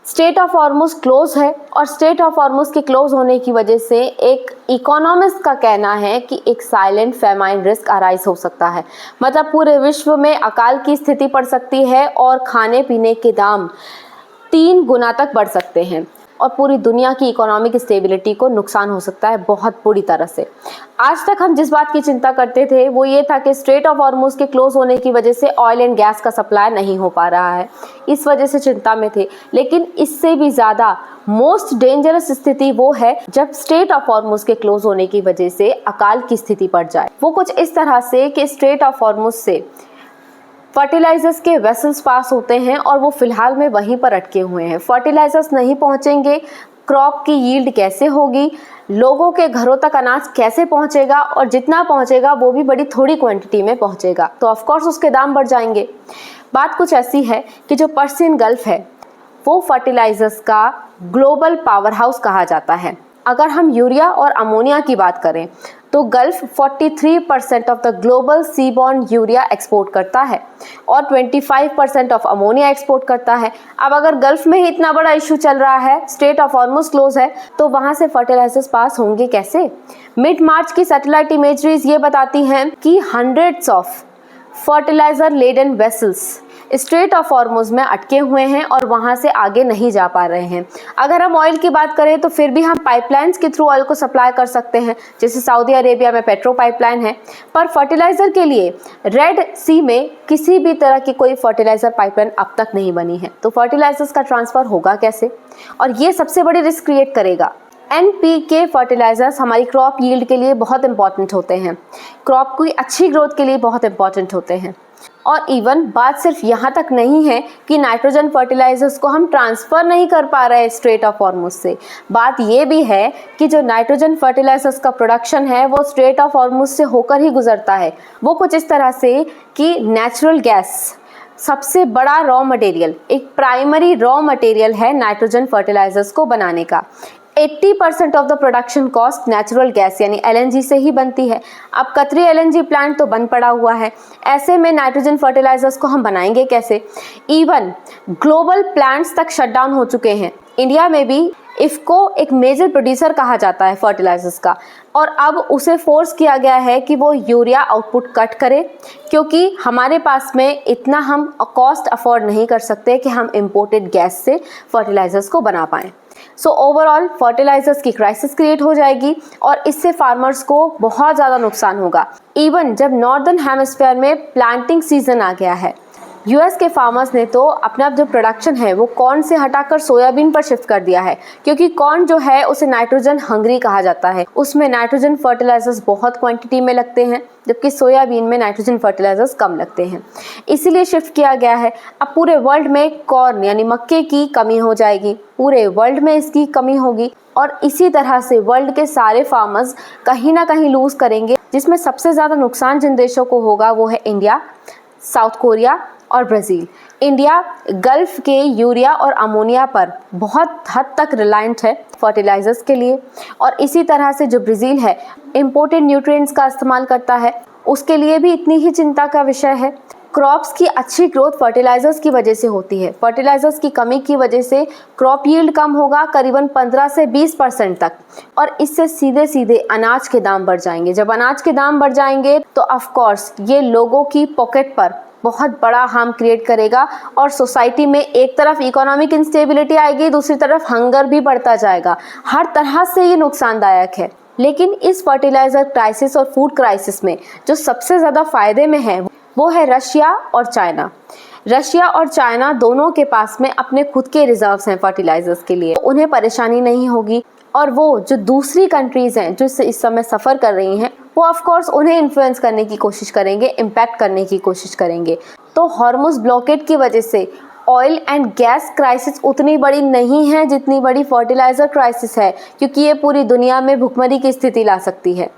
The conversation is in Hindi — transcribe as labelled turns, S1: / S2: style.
S1: स्ट्रेट ऑफ हॉर्मुज क्लोज है और स्ट्रेट ऑफ हॉर्मुज के क्लोज होने की वजह से एक इकोनॉमिस्ट का कहना है कि एक साइलेंट फेमाइन रिस्क अराइज हो सकता है। मतलब पूरे विश्व में अकाल की स्थिति पड़ सकती है और खाने पीने के दाम 3 गुना तक बढ़ सकते हैं और पूरी दुनिया की इकोनॉमिक स्टेबिलिटी को नुकसान हो सकता है बहुत बुरी तरह से। आज तक हम जिस बात की चिंता करते थे वो ये था कि स्ट्रेट ऑफ हॉर्मुज के क्लोज होने की वजह से ऑयल एंड गैस का सप्लाई नहीं हो पा रहा है, इस वजह से चिंता में थे। लेकिन इससे भी ज़्यादा मोस्ट डेंजरस स्थिति वो है जब स्ट्रेट ऑफ हॉर्मुज के क्लोज होने की वजह से अकाल की स्थिति पड़ जाए। वो कुछ इस तरह से कि स्ट्रेट ऑफ हॉर्मुज से फर्टिलाइजर्स के वेसल्स पास होते हैं और वो फिलहाल में वहीं पर अटके हुए हैं। फर्टिलाइजर्स नहीं पहुंचेंगे, क्रॉप की यील्ड कैसे होगी, लोगों के घरों तक अनाज कैसे पहुंचेगा, और जितना पहुंचेगा वो भी बड़ी थोड़ी क्वांटिटी में पहुंचेगा, तो ऑफ कोर्स उसके दाम बढ़ जाएंगे। बात कुछ ऐसी है कि जो पर्सियन गल्फ है वो फर्टिलाइजर्स का ग्लोबल पावर हाउस कहा जाता है। अगर हम यूरिया और अमोनिया की बात करें तो Gulf 43% of the global seaborne urea export करता है और 25% ऑफ अमोनिया एक्सपोर्ट करता है। अब अगर गल्फ में ही इतना बड़ा इशू चल रहा है, स्ट्रेट ऑफ हॉर्मुज क्लोज है, तो वहां से फर्टिलाइजर्स पास होंगे कैसे? मिड मार्च की सैटेलाइट इमेजरीज ये बताती हैं कि hundreds of fertiliser laden vessels strait of Hormuz में अटके हुए हैं और वहां से आगे नहीं जा पा रहे हैं। अगर हम ऑयल की बात करें तो फिर भी हम पाइपलाइंस के थ्रू ऑयल को सप्लाई कर सकते हैं, जैसे सऊदी अरेबिया में पेट्रो पाइपलाइन है। पर फर्टिलाइजर के लिए रेड सी में किसी भी तरह की कोई फर्टिलाइजर पाइपलाइन अब तक नहीं बनी है, तो फर्टिलाइजर्स का ट्रांसफर होगा कैसे? और ये सबसे बड़ी रिस्क क्रिएट करेगा। NPK फर्टिलाइजर्स हमारी क्रॉप यील्ड के लिए बहुत इंपॉर्टेंट होते हैं, क्रॉप की अच्छी ग्रोथ के लिए बहुत इंपॉर्टेंट होते हैं। और इवन बात सिर्फ यहाँ तक नहीं है कि नाइट्रोजन फर्टिलाइजर्स को हम ट्रांसफ़र नहीं कर पा रहे स्ट्रेट ऑफ हॉर्मुज से। बात ये भी है कि जो नाइट्रोजन फर्टिलाइजर्स का प्रोडक्शन है वो स्ट्रेट ऑफ हॉर्मुज से होकर ही गुजरता है। वो कुछ इस तरह से कि नेचुरल गैस सबसे बड़ा रॉ मटेरियल, एक प्राइमरी रॉ मटेरियल है नाइट्रोजन फर्टिलाइजर्स को बनाने का। 80% of the production cost natural gas यानी LNG से ही बनती है। अब कतरी LNG प्लांट तो बंद पड़ा हुआ है, ऐसे में नाइट्रोजन फर्टिलाइजर्स को हम बनाएंगे कैसे? इवन ग्लोबल प्लांट्स तक शटडाउन हो चुके हैं। इंडिया में भी इफको एक मेजर प्रोड्यूसर कहा जाता है फर्टिलाइजर्स का, और अब उसे फोर्स किया गया है कि वो यूरिया आउटपुट कट करे, क्योंकि हमारे पास में इतना हम कॉस्ट अफोर्ड नहीं कर सकते कि हम इम्पोर्टेड गैस से फर्टिलाइजर्स को बना पाएँ। सो ओवरऑल फर्टिलाइजर्स की क्राइसिस क्रिएट हो जाएगी और इससे फार्मर्स को बहुत ज़्यादा नुकसान होगा। इवन जब नॉर्दर्न हेमिस्फीयर में प्लांटिंग सीजन आ गया है, US के फार्मर्स ने तो अपना जो प्रोडक्शन है वो कॉर्न से हटाकर सोयाबीन पर शिफ्ट कर दिया है, क्योंकि कॉर्न जो है उसे नाइट्रोजन हंग्री कहा जाता है, उसमें नाइट्रोजन फर्टिलाइजर्स बहुत क्वांटिटी में लगते हैं, जबकि सोयाबीन में नाइट्रोजन फर्टिलाइजर्स कम लगते हैं, इसीलिए शिफ्ट किया गया है। अब पूरे वर्ल्ड में कॉर्न यानी मक्के की कमी हो जाएगी, पूरे वर्ल्ड में इसकी कमी होगी और इसी तरह से वर्ल्ड के सारे फार्मर्स कहीं ना कहीं लूज करेंगे, जिसमें सबसे ज़्यादा नुकसान जिन देशों को होगा वो है इंडिया, साउथ कोरिया और ब्राज़ील। इंडिया गल्फ के यूरिया और अमोनिया पर बहुत हद तक रिलायंट है फर्टिलाइजर्स के लिए, और इसी तरह से जो ब्राज़ील है इम्पोर्टेड न्यूट्रिएंट्स का इस्तेमाल करता है, उसके लिए भी इतनी ही चिंता का विषय है। क्रॉप्स की अच्छी ग्रोथ फर्टिलाइजर्स की वजह से होती है, फर्टिलाइजर्स की कमी की वजह से क्रॉप यील्ड कम होगा करीबन 15 से 20% तक, और इससे सीधे सीधे अनाज के दाम बढ़ जाएंगे। जब अनाज के दाम बढ़ जाएंगे तो ऑफ कोर्स ये लोगों की पॉकेट पर बहुत बड़ा हार्म क्रिएट करेगा और सोसाइटी में एक तरफ इकोनॉमिक इंस्टेबिलिटी आएगी, दूसरी तरफ हंगर भी बढ़ता जाएगा। हर तरह से ये नुकसानदायक है। लेकिन इस फर्टिलाइजर क्राइसिस और फूड क्राइसिस में जो सबसे ज़्यादा फायदे में है वो है रशिया और चाइना। रशिया और चाइना दोनों के पास में अपने खुद के रिजर्व्स हैं फर्टिलाइजर्स के लिए, उन्हें परेशानी नहीं होगी, और वो जो दूसरी कंट्रीज़ हैं जो इस समय सफ़र कर रही हैं वो ऑफ कोर्स उन्हें इन्फ्लुएंस करने की कोशिश करेंगे, इम्पैक्ट करने की कोशिश करेंगे। तो हॉर्मुज ब्लॉकेड की वजह से ऑयल एंड गैस क्राइसिस उतनी बड़ी नहीं है जितनी बड़ी फर्टिलाइज़र क्राइसिस है, क्योंकि ये पूरी दुनिया में भुखमरी की स्थिति ला सकती है।